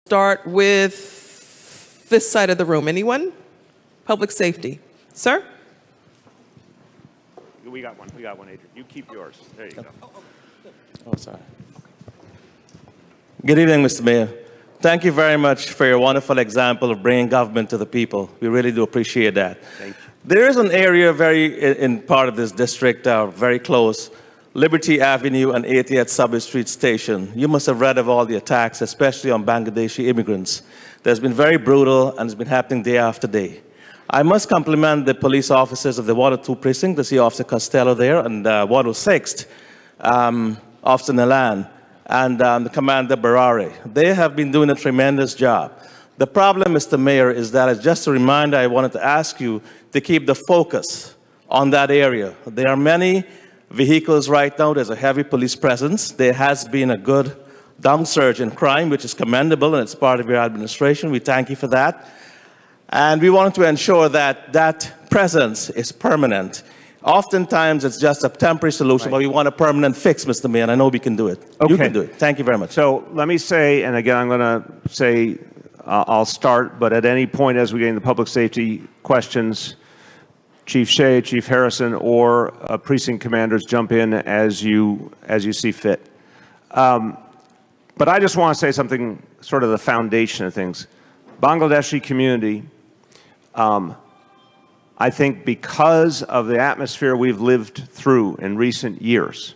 start with this side of the room. Anyone? Public safety. Sir? We got one, Adrian. You keep yours. There you go. Oh, sorry. Good evening, Mr. Mayor. Thank you very much for your wonderful example of bringing government to the people. We really do appreciate that. Thank you. There is an area in part of this district, very close, Liberty Avenue and 80th Subway Street Station. You must have read of all the attacks, especially on Bangladeshi immigrants. There's been very brutal, and it's been happening day after day. I must compliment the police officers of the 102 precinct, to see Officer Costello there, and 106th, Officer Nalan, and the Commander Barare. They have been doing a tremendous job. The problem, Mr. Mayor, is that, as just a reminder, I wanted to ask you to keep the focus on that area. There are many vehicles right now. There's a heavy police presence. There has been a good downsurge in crime, which is commendable, and it's part of your administration. We thank you for that. And we want to ensure that that presence is permanent. Oftentimes, it's just a temporary solution, but we want a permanent fix, Mr. Mayor, and I know we can do it. Okay. You can do it. Thank you very much. So let me say, and again, I'm going to say, I'll start, but at any point as we get into public safety questions, Chief Shea, Chief Harrison, or precinct commanders jump in as you see fit. But I just want to say something, sort of the foundation of things. Bangladeshi community, I think because of the atmosphere we've lived through in recent years,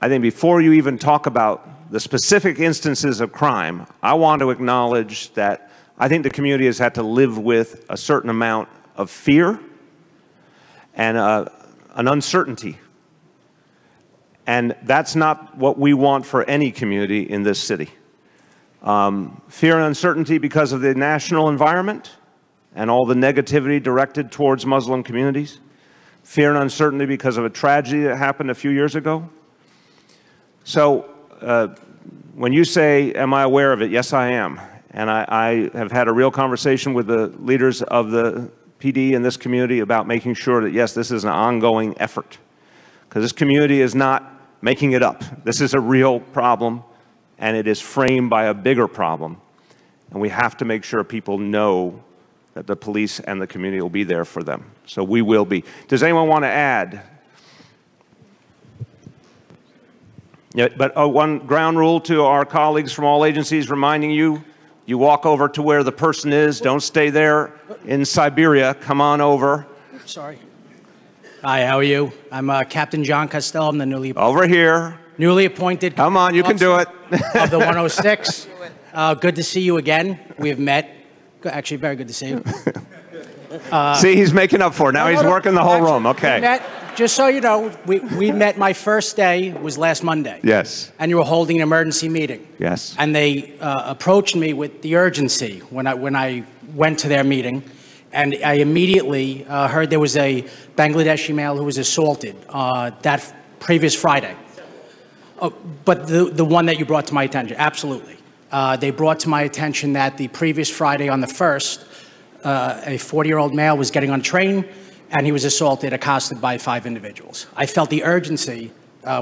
I think before you even talk about the specific instances of crime, I want to acknowledge that I think the community has had to live with a certain amount of fear and an uncertainty. And that's not what we want for any community in this city. Fear and uncertainty because of the national environment and all the negativity directed towards Muslim communities. Fear and uncertainty because of a tragedy that happened a few years ago. So when you say, am I aware of it? Yes, I am. And I have had a real conversation with the leaders of the PD in this community about making sure that, yes, this is an ongoing effort. Because this community is not making it up. This is a real problem, and it is framed by a bigger problem. And we have to make sure people know that the police and the community will be there for them. So we will be. Does anyone want to add? Yeah, but one ground rule to our colleagues from all agencies, reminding you, you walk over to where the person is. Don't stay there in Siberia. Come on over. Sorry. Hi, how are you? I'm Captain John Costello. I'm the over here. Newly appointed. Come on, you can do it. Of the 106. Good to see you again. We have met. Actually, very good to see you. See, he's making up for it. Now he's working the whole room. Okay. Just so you know, we met, my first day was last Monday. Yes. And you were holding an emergency meeting. Yes. And they approached me with the urgency when I went to their meeting. And I immediately heard there was a Bangladeshi male who was assaulted that previous Friday. But the one that you brought to my attention, absolutely. They brought to my attention that the previous Friday on the 1st, a 40-year-old male was getting on a train, and he was assaulted, accosted by 5 individuals. I felt the urgency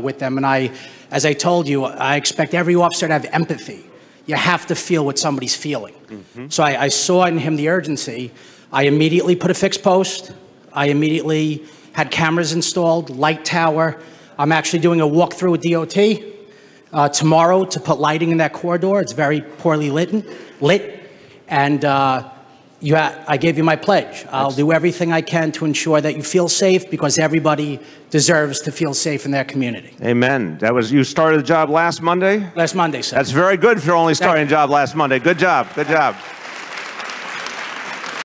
with them, and as I told you, I expect every officer to have empathy. You have to feel what somebody's feeling. Mm-hmm. So I saw in him the urgency. I immediately put a fixed post. I immediately had cameras installed, light tower. I'm actually doing a walkthrough with DOT tomorrow to put lighting in that corridor. It's very poorly lit. And I gave you my pledge. I'll do everything I can to ensure that you feel safe, because everybody deserves to feel safe in their community. Amen. You started the job last Monday? Last Monday, sir. That's very good if you're only starting a job last Monday. Good job. Good job.